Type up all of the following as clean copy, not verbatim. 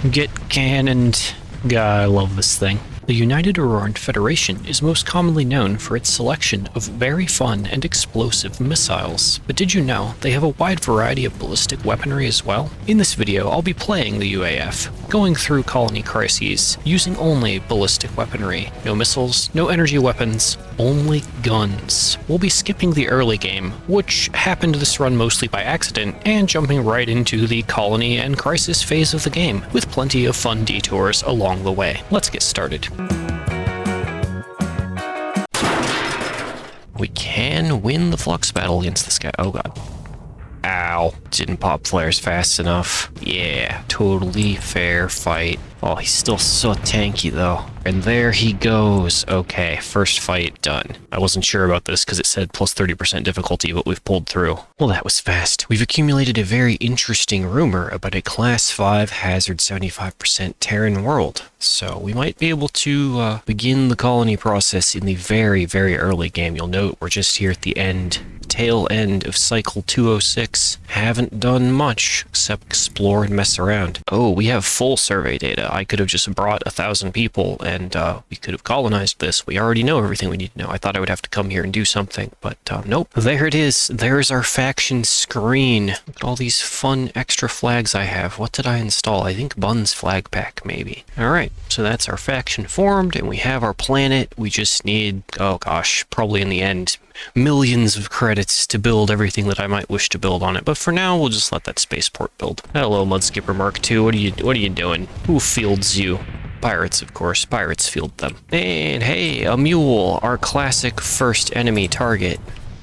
Get cannoned. God, I love this thing. The United Auroran Federation is most commonly known for its selection of very fun and explosive missiles. But did you know they have a wide variety of ballistic weaponry as well? In this video, I'll be playing the UAF, going through colony crises, using only ballistic weaponry. No missiles, no energy weapons, only guns. We'll be skipping the early game, which happened this run mostly by accident, and jumping right into the colony and crisis phase of the game, with plenty of fun detours along the way. Let's get started. We can win the flux battle against this guy. Oh god. Ow. Didn't pop flares fast enough. Yeah, totally fair fight. Oh, he's still so tanky though. And there he goes. Okay, first fight done. I wasn't sure about this because it said plus 30% difficulty, but we've pulled through. Well, that was fast. We've accumulated a very interesting rumor about a class 5 hazard 75% Terran world. So we might be able to begin the colony process in the very, very early game. You'll note we're just here at the tail end of cycle 206. Haven't done much except explore and mess around. Oh, we have full survey data. I could have just brought 1,000 people and we could have colonized this. We already know everything we need to know. I thought I would have to come here and do something, but nope. There it is. There's our faction screen. Look at all these fun extra flags I have. What did I install? I think Buns flag pack, maybe. All right, so that's our faction formed and we have our planet. We just need, oh gosh, probably in the end, millions of credits to build everything that I might wish to build on it, but for now we'll just let that spaceport build. Hello, Mudskipper Mark II. What are you doing? Who fields you? Pirates, of course. Pirates field them. And hey, a mule, our classic first enemy target.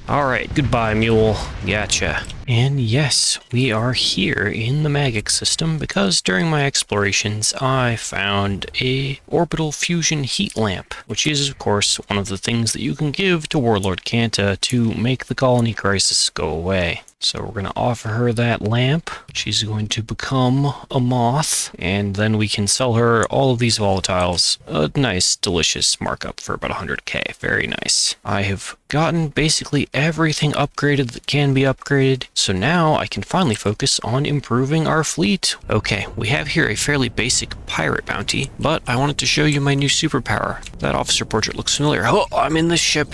Alright, goodbye, mule. Gotcha. And yes, we are here in the Magic system because during my explorations I found a orbital fusion heat lamp, which is of course one of the things that you can give to Warlord Kanta to make the colony crisis go away. So we're going to offer her that lamp. She's going to become a moth, and then we can sell her all of these volatiles. A nice, delicious markup for about 100k. Very nice. I have gotten basically everything upgraded that can be upgraded, so now I can finally focus on improving our fleet. Okay, we have here a fairly basic pirate bounty, but I wanted to show you my new superpower. That officer portrait looks familiar. Oh, I'm in this ship.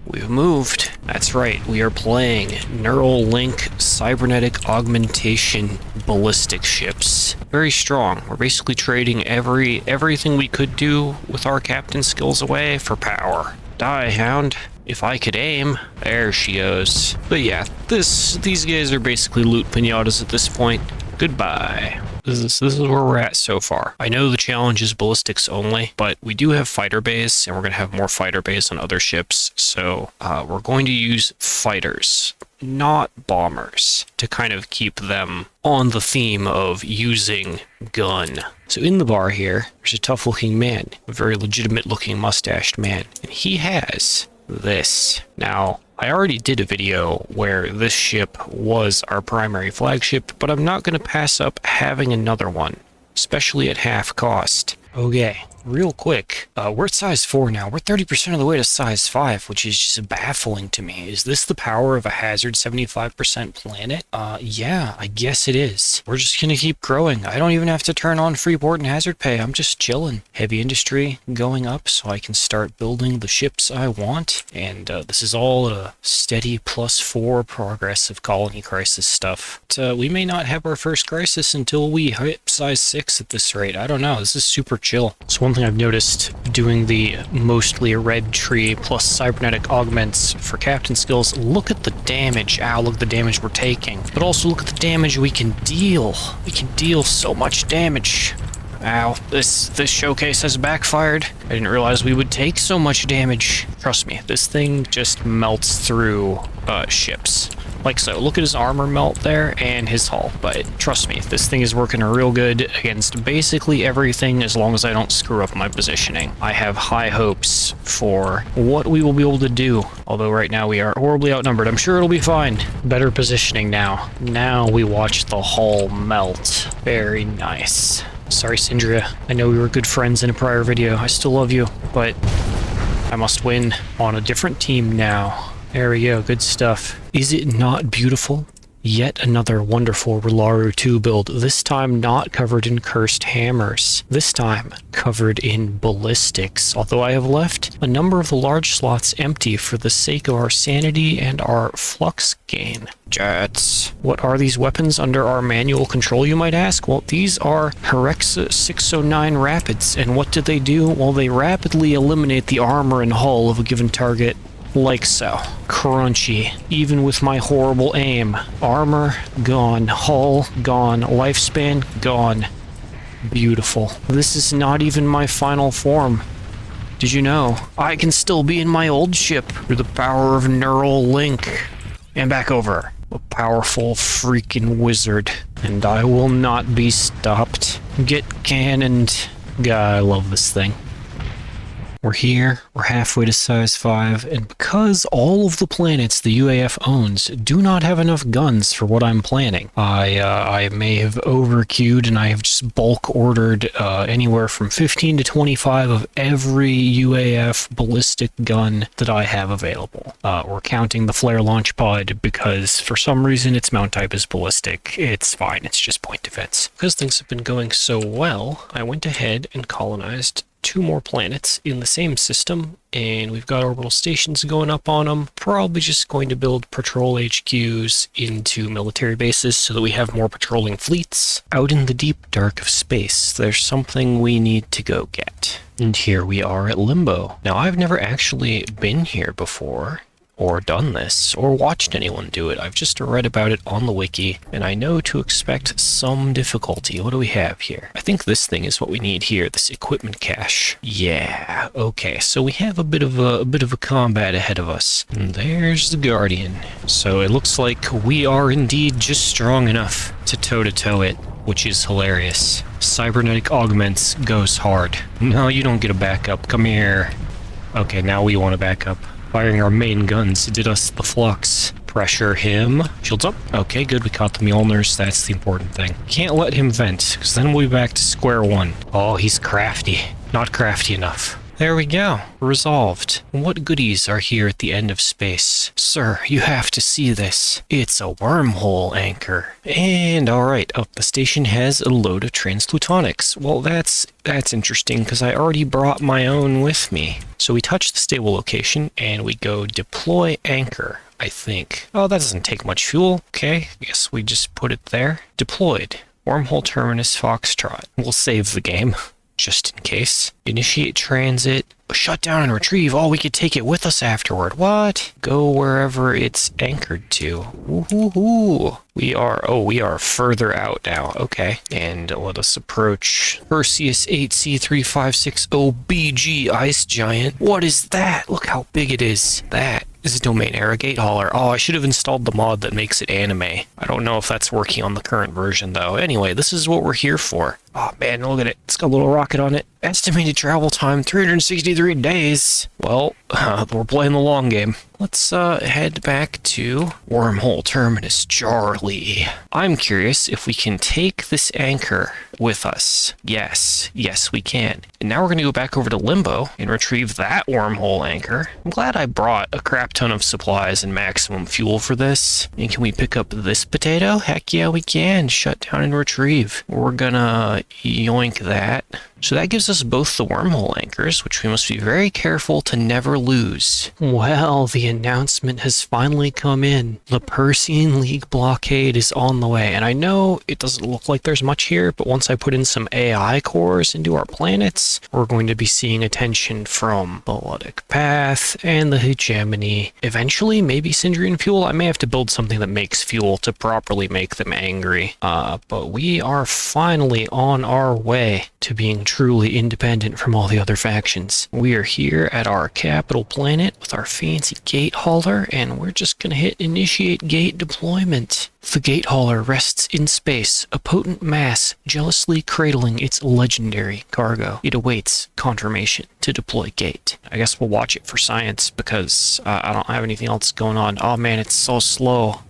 We've moved. That's right, we are playing Neuralink Cybernetic Augmentation Ballistic ships. Very strong. We're basically trading everything we could do with our captain skills away for power. Die, hound. If I could aim. There she goes. But yeah, these guys are basically loot pinatas at this point. Goodbye. This is where we're at so far. I know the challenge is ballistics only, but we do have fighter bays, and we're going to have more fighter bays on other ships, so we're going to use fighters, not bombers, to kind of keep them on the theme of using gun. So in the bar here, there's a tough-looking man, a very legitimate-looking mustached man, and he has this. Now, I already did a video where this ship was our primary flagship, but I'm not going to pass up having another one, especially at half cost. Okay, real quick, we're at size 4 now. We're 30% of the way to size 5, which is just baffling to me. Is this the power of a hazard 75% planet? Yeah, I guess it is. We're just gonna keep growing. I don't even have to turn on Freeport and hazard pay. I'm just chilling. Heavy industry going up so I can start building the ships I want. And this is all a steady +4 progress of colony crisis stuff. But, we may not have our first crisis until we hit size 6 at this rate. I don't know. This is super chill. So one thing I've noticed doing the mostly red tree plus cybernetic augments for captain skills, look at the damage. Ow, look at the damage we're taking. But also look at the damage we can deal. We can deal so much damage. Ow, this showcase has backfired. I didn't realize we would take so much damage. Trust me, this thing just melts through ships. Like so. Look at his armor melt there and his hull. But trust me, this thing is working real good against basically everything as long as I don't screw up my positioning. I have high hopes for what we will be able to do. Although right now we are horribly outnumbered. I'm sure it'll be fine. Better positioning now. Now we watch the hull melt. Very nice. Sorry, Syndria. I know we were good friends in a prior video. I still love you, but I must win on a different team now. There we go. Good stuff. Is it not beautiful? Yet another wonderful Rilaru 2 build, this time not covered in cursed hammers. This time covered in ballistics, although I have left a number of the large slots empty for the sake of our sanity and our flux gain. Jets. What are these weapons under our manual control, you might ask? Well, these are Herexa 609 Rapids, and what do they do? Well, they rapidly eliminate the armor and hull of a given target. Like so. Crunchy. Even with my horrible aim. Armor, gone. Hull, gone. Lifespan, gone. Beautiful. This is not even my final form. Did you know? I can still be in my old ship through the power of neural link. And back over. A powerful freaking wizard. And I will not be stopped. Get cannoned. God, I love this thing. We're here, we're halfway to size 5, and because all of the planets the UAF owns do not have enough guns for what I'm planning, I may have overqueued and I have just bulk ordered anywhere from 15 to 25 of every UAF ballistic gun that I have available. We're counting the flare launch pod because for some reason its mount type is ballistic. It's fine, it's just point defense. Because things have been going so well, I went ahead and colonized 2 more planets in the same system, and we've got orbital stations going up on them. Probably just going to build patrol HQs into military bases so that we have more patrolling fleets. Out in the deep dark of space, there's something we need to go get. And here we are at Limbo. Now, I've never actually been here before, or done this, or watched anyone do it. I've just read about it on the wiki, and I know to expect some difficulty. What do we have here? I think this thing is what we need here, this equipment cache. Yeah, okay, so we have a bit of a combat ahead of us. And there's the Guardian. So it looks like we are indeed just strong enough to toe-to-toe it, which is hilarious. Cybernetic Augments goes hard. No, you don't get a backup. Come here. Okay, now we want a backup. Firing our main guns did us the flux. Pressure him. Shields up. Okay, good. We caught the Mjolnirs. That's the important thing. Can't let him vent, because then we'll be back to square one. Oh, he's crafty. Not crafty enough. There we go. Resolved. What goodies are here at the end of space? Sir, you have to see this. It's a wormhole anchor. And alright, the station has a load of transplutonics. Well, that's interesting because I already brought my own with me. So we touch the stable location and we go deploy anchor, I think. Oh, that doesn't take much fuel. Okay, I guess we just put it there. Deployed. Wormhole terminus Foxtrot. We'll save the game. Just in case. Initiate transit. Shut down and retrieve. Oh, we could take it with us afterward. What? Go wherever it's anchored to. Woohoo! We are further out now. Okay. And let us approach Perseus 8C3560BG Ice Giant. What is that? Look how big it is. That is a domain error gate hauler. Oh, I should have installed the mod that makes it anime. I don't know if that's working on the current version, though. Anyway, this is what we're here for. Oh, man, look at it. It's got a little rocket on it. Estimated travel time, 363 days. Well, we're playing the long game. Let's head back to Wormhole Terminus Charlie. I'm curious if we can take this anchor with us. Yes, we can. And now we're going to go back over to Limbo and retrieve that wormhole anchor. I'm glad I brought a crap ton of supplies and maximum fuel for this. And can we pick up this potato? Heck yeah, we can. Shut down and retrieve. We're gonna yoink that. So that gives us both the wormhole anchors, which we must be very careful to never lose. Well, the announcement has finally come in. The Persean League blockade is on the way. And I know it doesn't look like there's much here, but once I put in some AI cores into our planets, we're going to be seeing attention from the Luddic Path and the Hegemony. Eventually, maybe Syndrian fuel. I may have to build something that makes fuel to properly make them angry. But we are finally on our way to being truly independent from all the other factions. We are here at our capital planet with our fancy gate hauler, and we're just gonna hit initiate gate deployment. The gate hauler rests in space, a potent mass jealously cradling its legendary cargo. It awaits confirmation to deploy gate. I guess we'll watch it for science because I don't have anything else going on. Oh man, it's so slow.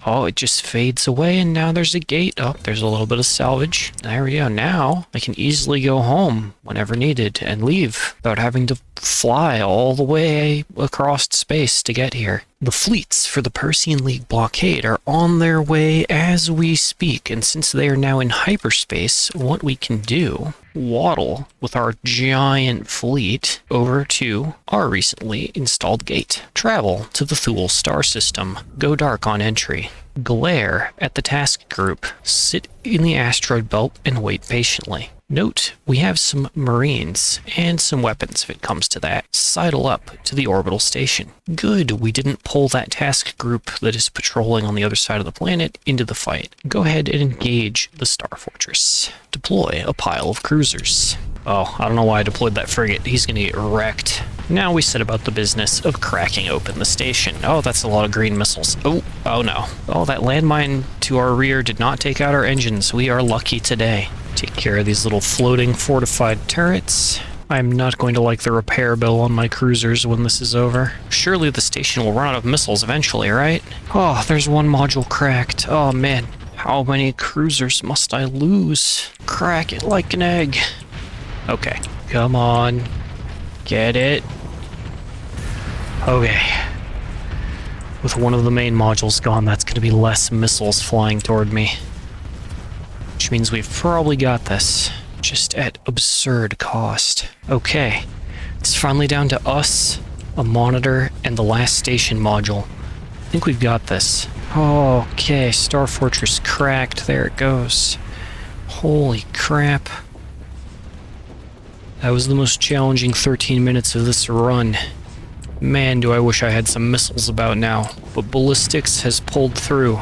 Oh, it just fades away, and now there's a gate. Oh, there's a little bit of salvage. There we go. Now I can easily go home whenever needed and leave without having to fly all the way across space to get here. The fleets for the Persean League blockade are on their way as we speak, and since they are now in hyperspace, what we can do, waddle with our giant fleet over to our recently installed gate. Travel to the Thule star system, go dark on entry, glare at the task group, sit in the asteroid belt and wait patiently. Note, we have some marines and some weapons if it comes to that. Sidle up to the orbital station. Good, we didn't pull that task group that is patrolling on the other side of the planet into the fight. Go ahead and engage the Star Fortress. Deploy a pile of cruisers. Oh, I don't know why I deployed that frigate. He's gonna get wrecked. Now we set about the business of cracking open the station. Oh, that's a lot of green missiles. Oh no. Oh, that landmine to our rear did not take out our engines. We are lucky today. Take care of these little floating fortified turrets. I'm not going to like the repair bill on my cruisers when this is over. Surely the station will run out of missiles eventually, right? Oh, there's one module cracked. Oh man, how many cruisers must I lose? Crack it like an egg. Okay, come on. Get it. Okay. With one of the main modules gone, that's going to be less missiles flying toward me. Which means we've probably got this, just at absurd cost. Okay, it's finally down to us, a monitor, and the last station module. I think we've got this. Okay, Star Fortress cracked. There it goes. Holy crap. That was the most challenging 13 minutes of this run. Man, do I wish I had some missiles about now, but Ballistics has pulled through.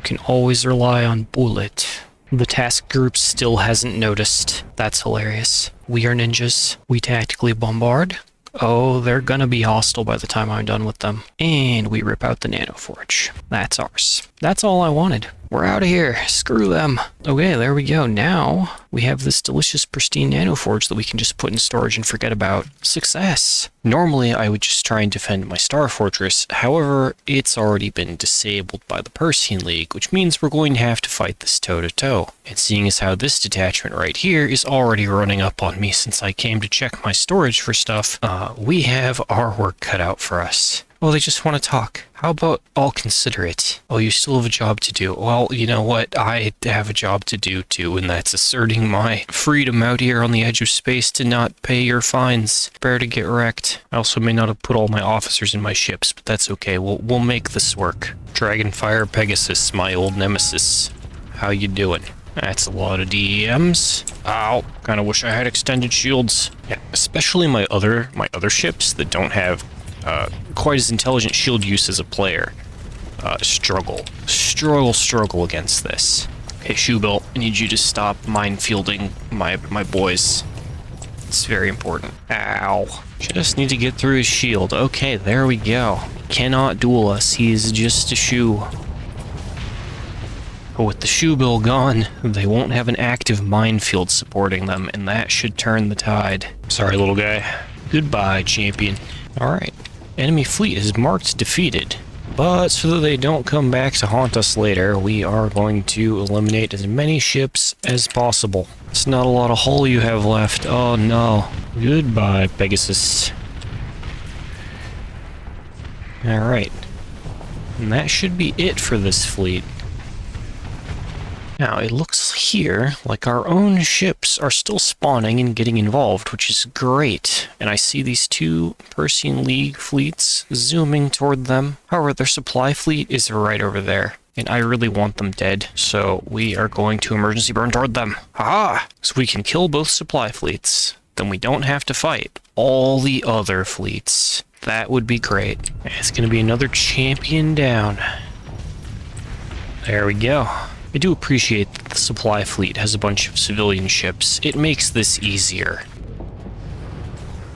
Can always rely on Bullet. The task group still hasn't noticed. That's hilarious. We are ninjas. We tactically bombard. Oh, they're gonna be hostile by the time I'm done with them. And we rip out the nanoforge. That's ours. That's all I wanted. We're out of here. Screw them. Okay, there we go. Now we have this delicious pristine nanoforge that we can just put in storage and forget about. Success. Normally I would just try and defend my Star Fortress. However, it's already been disabled by the Persean League, which means we're going to have to fight this toe-to-toe. And seeing as how this detachment right here is already running up on me since I came to check my storage for stuff, we have our work cut out for us. Oh, they just want to talk. How about I'll consider it? Oh, you still have a job to do. Well, you know what? I have a job to do too, and that's asserting my freedom out here on the edge of space to not pay your fines. Prepare to get wrecked. I also may not have put all my officers in my ships, but that's okay. We'll make this work. Dragonfire Pegasus, my old nemesis. How you doing? That's a lot of DMs. Ow. Kinda wish I had extended shields. Yeah, especially my other ships that don't have quite as intelligent shield use as a player. Struggle against this. Hey, Shoebill, I need you to stop minefielding my boys. It's very important. Ow. Just need to get through his shield. Okay, there we go. Cannot duel us. He's just a shoe. But with the Shoebill gone, they won't have an active minefield supporting them, and that should turn the tide. Sorry, little guy. Goodbye, champion. Alright. Enemy fleet is marked defeated, but so that they don't come back to haunt us later, we are going to eliminate as many ships as possible. It's not a lot of hull you have left. Oh no. Goodbye, Pegasus. Alright. And that should be it for this fleet. Now, it looks here like our own ships are still spawning and getting involved, which is great. And I see these two Persean League fleets zooming toward them. However, their supply fleet is right over there, and I really want them dead, so we are going to emergency burn toward them. Haha! So we can kill both supply fleets. Then we don't have to fight all the other fleets. That would be great. It's going to be another champion down. There we go. I do appreciate that the supply fleet has a bunch of civilian ships. It makes this easier.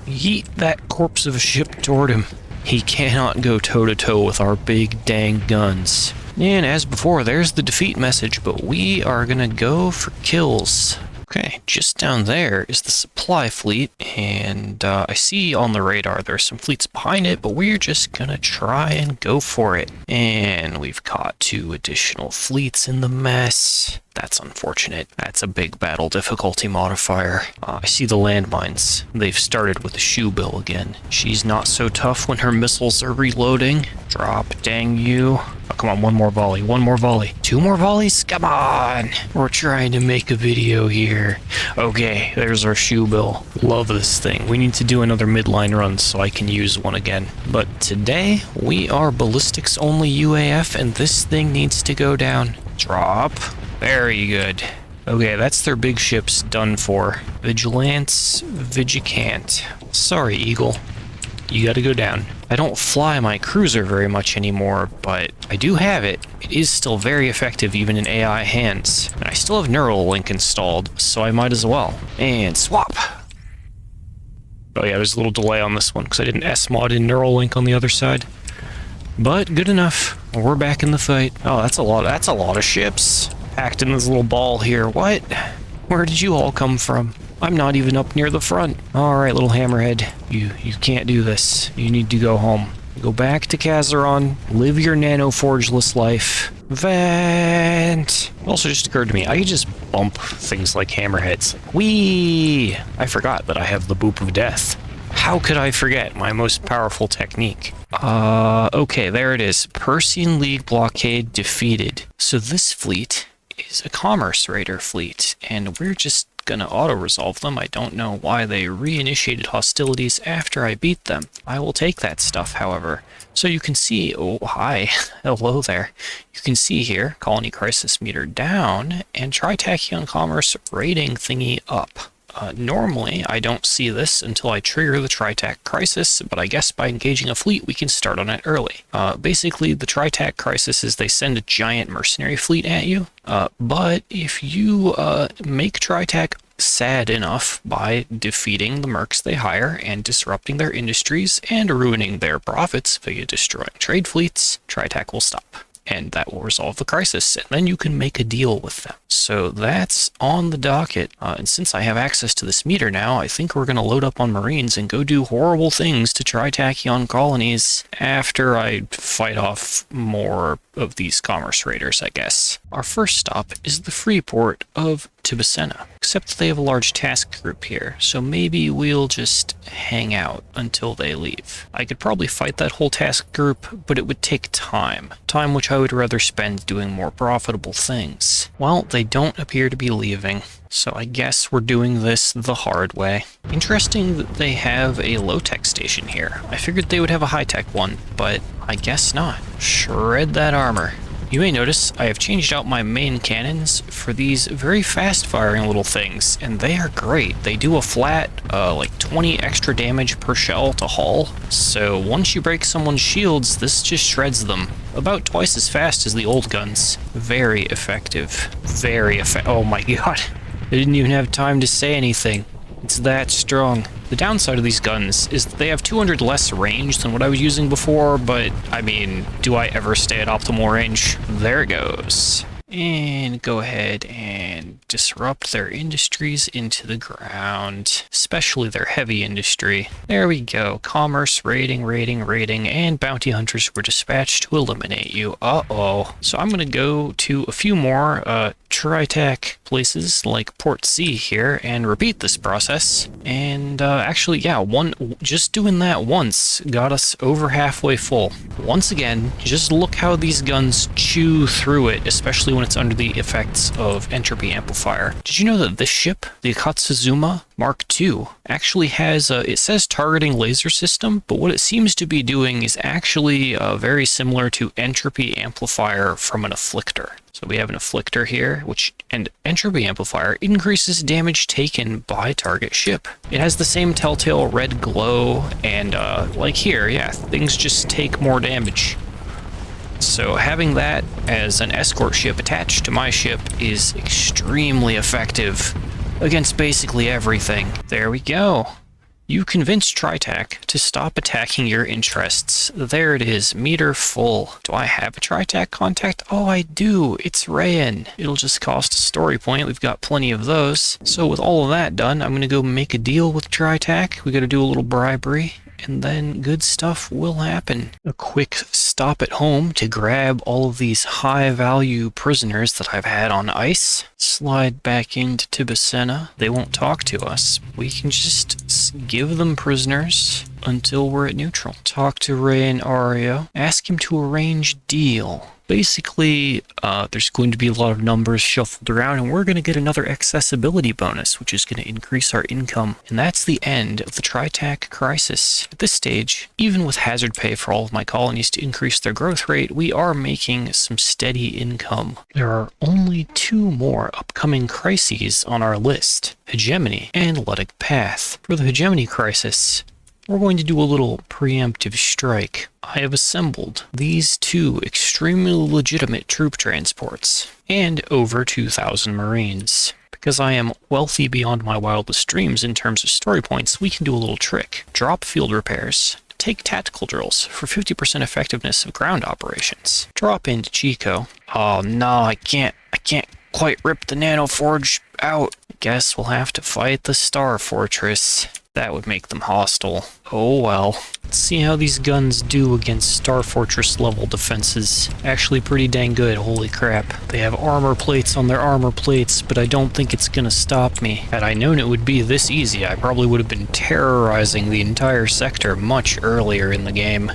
Yeet that corpse of a ship toward him. He cannot go toe-to-toe with our big dang guns. And as before, there's the defeat message, but we are gonna go for kills. Okay, just down there is the supply fleet, and I see on the radar there are some fleets behind it, but we're just gonna try and go for it. And we've caught 2 additional fleets in the mess. That's unfortunate. That's a big battle difficulty modifier. I see the landmines. They've started with the shoe bill again. She's not so tough when her missiles are reloading. Drop, dang you. Oh, come on, one more volley, one more volley. 2 more volleys? Come on. We're trying to make a video here. Okay, there's our shoe bill. Love this thing. We need to do another midline run so I can use one again. But today, we are ballistics only UAF, and this thing needs to go down. Drop. Very good. Okay, that's their big ships done for. Vigilance, Vigicant. Sorry, Eagle. You gotta go down. I don't fly my cruiser very much anymore, but I do have it. It is still very effective even in AI hands. And I still have Neuralink installed, so I might as well. And swap. Oh yeah, there's a little delay on this one because I didn't S-mod in Neuralink on the other side. But good enough. We're back in the fight. Oh, that's a lot of ships. Packed in this little ball here. What? Where did you all come from? I'm not even up near the front. Alright, little hammerhead. You can't do this. You need to go home. Go back to Kazaron. Live your nanoforgeless life. Vent. It also just occurred to me, I could just bump things like hammerheads. Whee! I forgot that I have the boop of death. How could I forget my most powerful technique? Okay, there it is. Persian League blockade defeated. So this fleet is a commerce raider fleet, and we're just gonna auto-resolve them. I don't know why they reinitiated hostilities after I beat them. I will take that stuff, however. So you can see, oh, hi, hello there. You can see here, colony crisis meter down, and Tri-Tachyon commerce rating thingy up. Normally, I don't see this until I trigger the Tri-Tach crisis, but I guess by engaging a fleet, we can start on it early. Basically, the Tri-Tach crisis is they send a giant mercenary fleet at you, but if you make Tri-Tach sad enough by defeating the mercs they hire and disrupting their industries and ruining their profits via destroying trade fleets, Tri-Tach will stop. And that will resolve the crisis, and then you can make a deal with them. So that's on the docket, and since I have access to this meter now, I think we're going to load up on Marines and go do horrible things to Tri-Tachyon colonies after I fight off more of these commerce raiders, I guess. Our first stop is the free port of Tibicena, except they have a large task group here, so maybe we'll just hang out until they leave. I could probably fight that whole task group, but it would take time which I would rather spend doing more profitable things. Well, they don't appear to be leaving, so I guess we're doing this the hard way. Interesting that they have a low-tech station here. I figured they would have a high-tech one, but I guess not. Shred that armor. You may notice I have changed out my main cannons for these very fast-firing little things, and they are great. They do a flat, like 20 extra damage per shell to hull, so once you break someone's shields, this just shreds them. About twice as fast as the old guns. Very effective. Very effective. Oh my god. I didn't even have time to say anything. It's that strong. The downside of these guns is that they have 200 less range than what I was using before, but I mean, do I ever stay at optimal range? There it goes. And go ahead and disrupt their industries into the ground, especially their heavy industry. There we go. Commerce, raiding, and bounty hunters were dispatched to eliminate you. Uh-oh. So I'm going to go to a few more Tri-Tach places like Port C here and repeat this process. And actually, yeah, just doing that once got us over halfway full. Once again, just look how these guns chew through it, especially when it's under the effects of entropy amplifier. Did you know that this ship, the Akatsuzuma Mark II, actually has it says targeting laser system, but what it seems to be doing is actually very similar to entropy amplifier from an afflictor. So we have an afflictor here, and entropy amplifier increases damage taken by target ship. It has the same telltale red glow, and like here, yeah, things just take more damage. So having that as an escort ship attached to my ship is extremely effective against basically everything. There we go. You convinced Tri-Tach to stop attacking your interests. There it is, meter full. Do I have a Tri-Tach contact? Oh, I do. It's Rayan. It'll just cost a story point. We've got plenty of those. So with all of that done, I'm going to go make a deal with Tri-Tach. We got to do a little bribery. and then good stuff will happen. A quick stop at home to grab all of these high-value prisoners that I've had on ice. Slide back into Tibicena. They won't talk to us. We can just give them prisoners until we're at neutral. Talk to Ray and Ario. Ask him to arrange deal. Basically, there's going to be a lot of numbers shuffled around, and we're going to get another accessibility bonus, which is going to increase our income. And that's the end of the Tri-Tach crisis. At this stage, even with hazard pay for all of my colonies to increase their growth rate, we are making some steady income. There are only 2 more upcoming crises on our list, Hegemony and Luddic Path. For the Hegemony crisis, we're going to do a little preemptive strike. I have assembled these 2 extremely legitimate troop transports and over 2,000 Marines. Because I am wealthy beyond my wildest dreams in terms of story points, we can do a little trick. Drop field repairs. Take tactical drills for 50% effectiveness of ground operations. Drop into Chico. Oh no, I can't quite rip the nanoforge out. Guess we'll have to fight the Star Fortress. That would make them hostile. Oh well. Let's see how these guns do against Star Fortress level defenses. Actually pretty dang good, holy crap. They have armor plates on their armor plates, but I don't think it's gonna stop me. Had I known it would be this easy, I probably would have been terrorizing the entire sector much earlier in the game.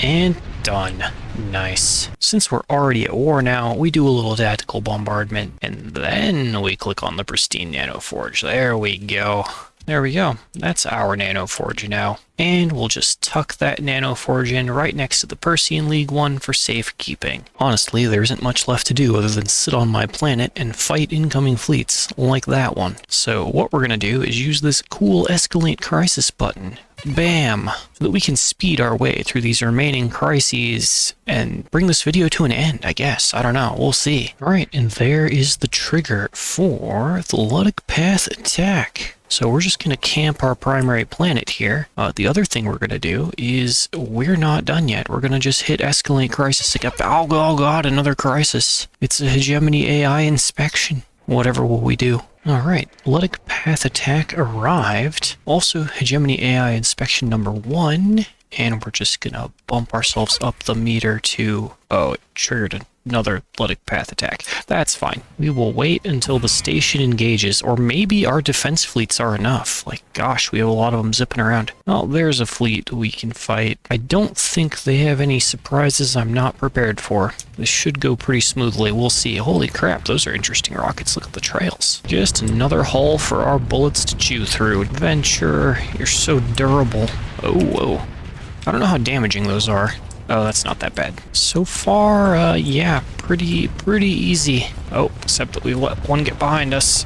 And done. Nice. Since we're already at war now, we do a little tactical bombardment, and then we click on the pristine nanoforge. There we go. There we go. That's our nanoforge now. And we'll just tuck that nanoforge in right next to the Persean League one for safekeeping. Honestly, there isn't much left to do other than sit on my planet and fight incoming fleets like that one. So what we're going to do is use this cool escalate crisis button. Bam! So that we can speed our way through these remaining crises and bring this video to an end, I guess. I don't know. We'll see. Alright, and there is the trigger for the Luddic Path attack. So we're just going to camp our primary planet here. The other thing we're going to do is we're not done yet. We're going to just hit escalate crisis again. Oh god, another crisis. It's a Hegemony AI inspection. Whatever will we do? Alright, Luddic Path attack arrived. Also, Hegemony AI inspection number 1. And we're just gonna bump ourselves up the meter to... Oh, it triggered another Luddic Path attack. That's fine. We will wait until the station engages, or maybe our defense fleets are enough. Like, gosh, we have a lot of them zipping around. Oh, there's a fleet we can fight. I don't think they have any surprises I'm not prepared for. This should go pretty smoothly. We'll see. Holy crap, those are interesting rockets. Look at the trails. Just another hull for our bullets to chew through. Adventure, you're so durable. Oh, whoa. I don't know how damaging those are. Oh, that's not that bad. So far, yeah, pretty easy. Oh, except that we let one get behind us.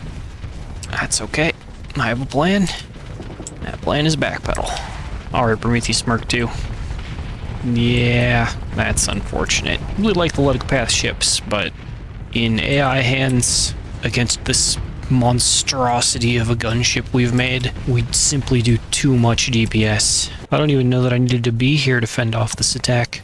That's okay. I have a plan. That plan is backpedal. Alright, Prometheus Merc 2. Yeah, that's unfortunate. I really like the Luddic Path ships, but in AI hands against this monstrosity of a gunship we've made, we'd simply do too much DPS. I don't even know that I needed to be here to fend off this attack.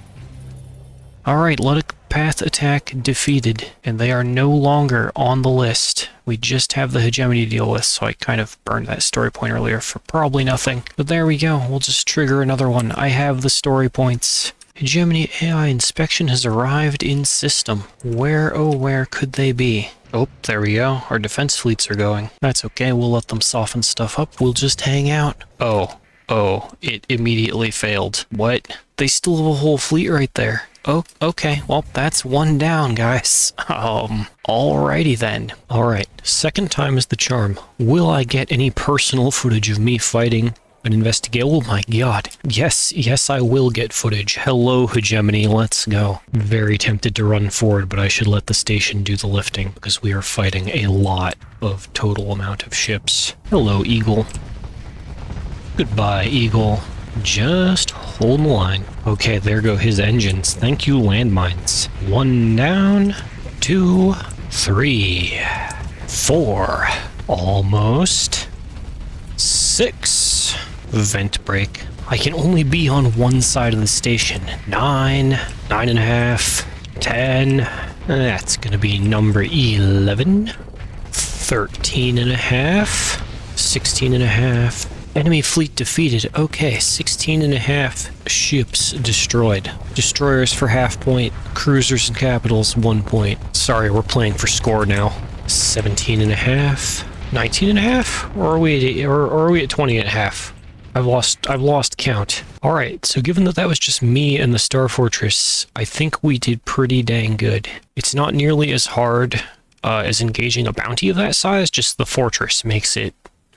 Alright, Luddic Path attack defeated, and they are no longer on the list. We just have the Hegemony to deal with, so I kind of burned that story point earlier for probably nothing. But there we go, we'll just trigger another one. I have the story points. Hegemony AI inspection has arrived in system. Where, oh where could they be? Oh, there we go. Our defense fleets are going. That's okay, we'll let them soften stuff up. We'll just hang out. Oh, it immediately failed. What? They still have a whole fleet right there. Oh, okay. Well, that's one down, guys. Alrighty then. Alright, second time is the charm. Will I get any personal footage of me fighting an investigate? Oh my god. Yes, I will get footage. Hello, Hegemony, let's go. Very tempted to run forward, but I should let the station do the lifting because we are fighting a lot of total amount of ships. Hello, Eagle. Goodbye, Eagle. Just hold the line. Okay, there go his engines. Thank you, landmines. 1 down, 2, 3, 4, almost, 6. Vent break. I can only be on one side of the station. 9, 9.5, 10. That's gonna be number 11, 13.5, 16.5, Enemy fleet defeated. Okay, 16 and a half ships destroyed. Destroyers for half point. Cruisers and capitals 1 point. Sorry, we're playing for score now. 17 and a half. 19 and a half? Or are we at 20 and a half? I've lost count. All right, so given that was just me and the Star Fortress, I think we did pretty dang good. It's not nearly as hard as engaging a bounty of that size, just the fortress makes it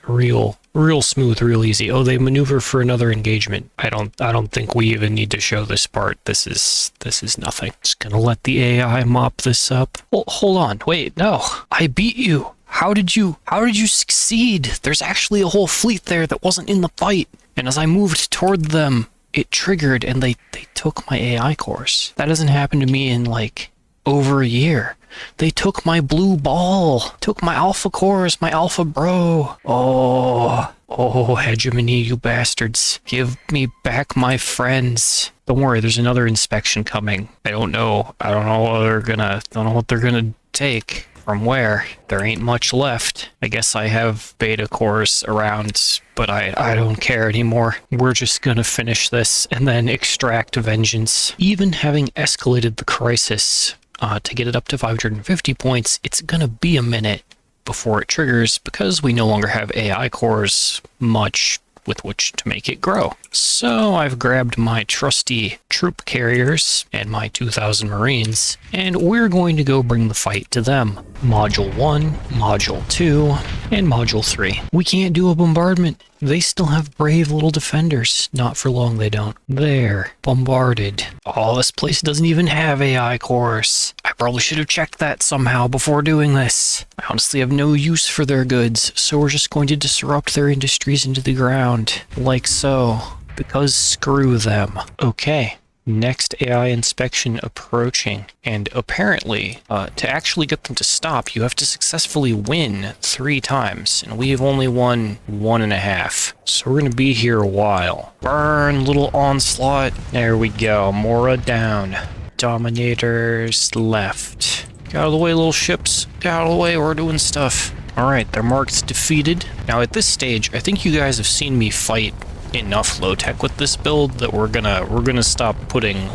real smooth, real easy. Oh, they maneuver for another engagement. I don't think we even need to show this part. This is nothing. Just gonna let the AI mop this up. Well, hold on. Wait, no. I beat you. How did you succeed? There's actually a whole fleet there that wasn't in the fight. And as I moved toward them, it triggered and they took my AI course. That hasn't happened to me in like over a year. They took my blue ball, took my alpha cores, my alpha bro. Oh, Hegemony, you bastards. Give me back my friends. Don't worry, there's another inspection coming. I don't know what they're gonna take. From where? There ain't much left. I guess I have beta cores around, but I don't care anymore. We're just gonna finish this and then extract vengeance. Even having escalated the crisis to get it up to 550 points, it's gonna be a minute before it triggers because we no longer have AI cores much with which to make it grow. So I've grabbed my trusty troop carriers and my 2,000 Marines, and we're going to go bring the fight to them. Module 1, Module 2, and Module 3. We can't do a bombardment. They still have brave little defenders. Not for long, they don't. There. Bombarded. Oh, this place doesn't even have AI cores. I probably should have checked that somehow before doing this. I honestly have no use for their goods, so we're just going to disrupt their industries into the ground. Like so. Because screw them. Okay. Next AI inspection approaching, and apparently to actually get them to stop you have to successfully win 3 times, and we've only won 1.5, so we're gonna be here a while. Burn, little onslaught. There we go. Mora down. Dominators left. Get out of the way, little ships. Get out of the way, we're doing stuff. Alright, they're marked defeated. Now at this stage, I think you guys have seen me fight enough low tech with this build that we're gonna stop putting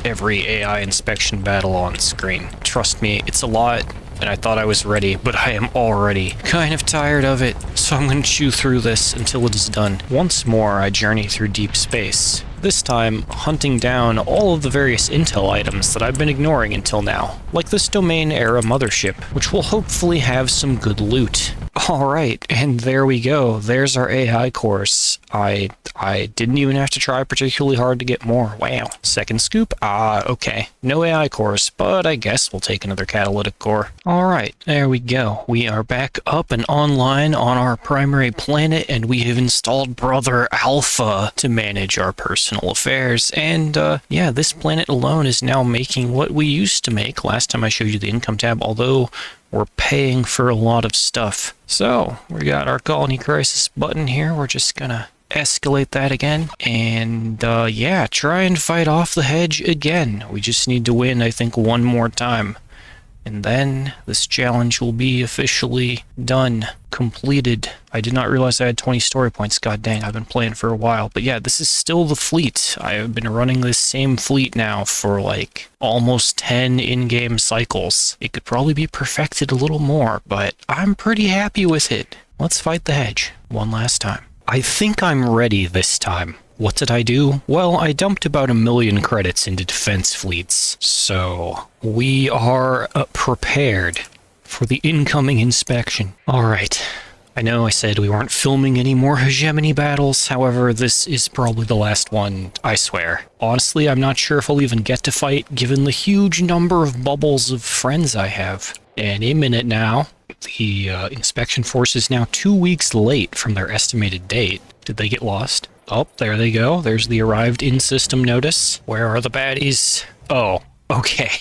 every AI inspection battle on screen. Trust me, it's a lot, and I thought I was ready, but I am already kind of tired of it, so I'm gonna chew through this until it is done. Once more, I journey through deep space. This time, hunting down all of the various intel items that I've been ignoring until now, like this Domain-era mothership, which will hopefully have some good loot. Alright, and there we go. There's our AI course. I didn't even have to try particularly hard to get more. Wow. Second scoop? Okay. No AI cores, but I guess we'll take another catalytic core. Alright, there we go. We are back up and online on our primary planet, and we have installed Brother Alpha to manage our personal affairs. And yeah, this planet alone is now making what we used to make last time I showed you the income tab, although we're paying for a lot of stuff. So, we got our colony crisis button here. We're just gonna escalate that again. And yeah, try and fight off the hedge again. We just need to win, I think, one more time. And then this challenge will be officially done, completed. I did not realize I had 20 story points. God dang, I've been playing for a while. But yeah, this is still the fleet. I have been running this same fleet now for like almost 10 in-game cycles. It could probably be perfected a little more, but I'm pretty happy with it. Let's fight the hedge one last time. I think I'm ready this time. What did I do? Well, I dumped about 1 million credits into defense fleets. So, we are prepared for the incoming inspection. Alright, I know I said we weren't filming any more hegemony battles, however, this is probably the last one, I swear. Honestly, I'm not sure if I'll even get to fight, given the huge number of bubbles of friends I have. Any minute now. The inspection force is now 2 weeks late from their estimated date. Did they get lost? Oh, there they go. There's the arrived in-system notice. Where are the baddies? Oh, okay.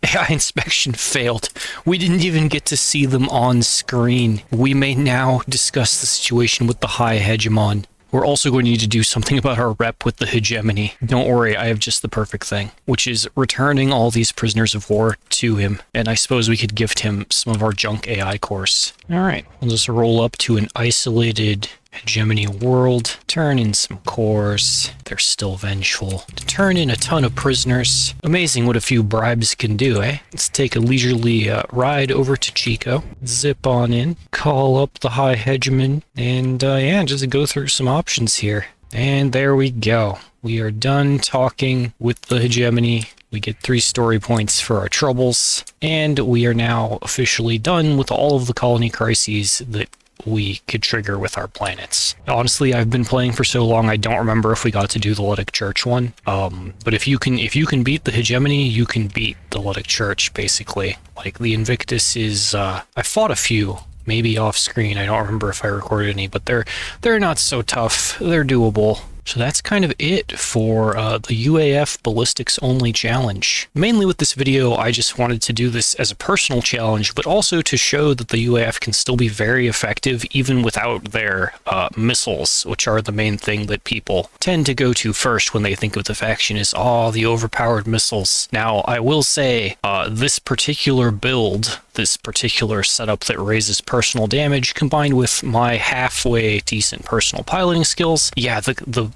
AI inspection failed. We didn't even get to see them on screen. We may now discuss the situation with the High Hegemon. We're also going to need to do something about our rep with the hegemony. Don't worry, I have just the perfect thing, which is returning all these prisoners of war to him. And I suppose we could gift him some of our junk AI course. All right, we'll just roll up to an isolated Hegemony world, turn in some cores. They're still vengeful. Turn in a ton of prisoners. Amazing what a few bribes can do, eh? Let's take a leisurely ride over to Chico. Zip on in, call up the High Hegemon, and yeah, just go through some options here. And there we go. We are done talking with the Hegemony. We get 3 story points for our troubles, and we are now officially done with all of the colony crises that we could trigger with our planets. Honestly, I've been playing for so long I don't remember if we got to do the Luddic Church one. But if you can beat the Hegemony, you can beat the Luddic Church, basically. Like the Invictus is I fought a few, maybe off screen. I don't remember if I recorded any, but they're not so tough. They're doable. So that's kind of it for the UAF Ballistics only challenge. Mainly with this video, I just wanted to do this as a personal challenge, but also to show that the UAF can still be very effective even without their missiles, which are the main thing that people tend to go to first when they think of the faction is, oh, the overpowered missiles. Now, I will say, this particular build, this particular setup that raises personal damage, combined with my halfway decent personal piloting skills, yeah,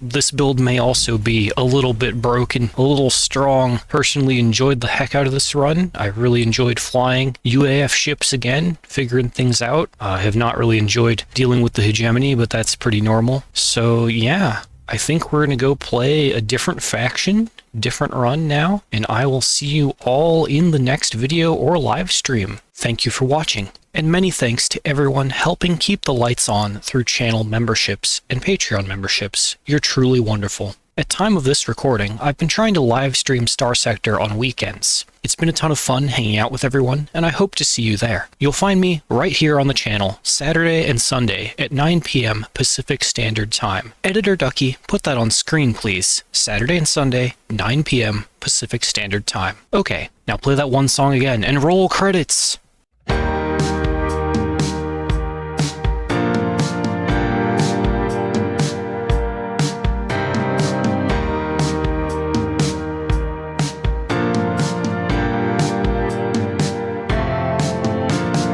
this build may also be a little bit broken, a little strong. Personally enjoyed the heck out of this run. I really enjoyed flying UAF ships again, figuring things out. I have not really enjoyed dealing with the Hegemony, but that's pretty normal. So yeah, I think we're going to go play a different faction, different run now, and I will see you all in the next video or live stream. Thank you for watching, and many thanks to everyone helping keep the lights on through channel memberships and Patreon memberships. You're truly wonderful. At time of this recording, I've been trying to live stream Starsector on weekends. It's been a ton of fun hanging out with everyone, and I hope to see you there. You'll find me right here on the channel, Saturday and Sunday at 9 p.m. Pacific Standard Time. Editor Ducky, put that on screen, please. Saturday and Sunday, 9 p.m. Pacific Standard Time. Okay, now play that one song again and roll credits!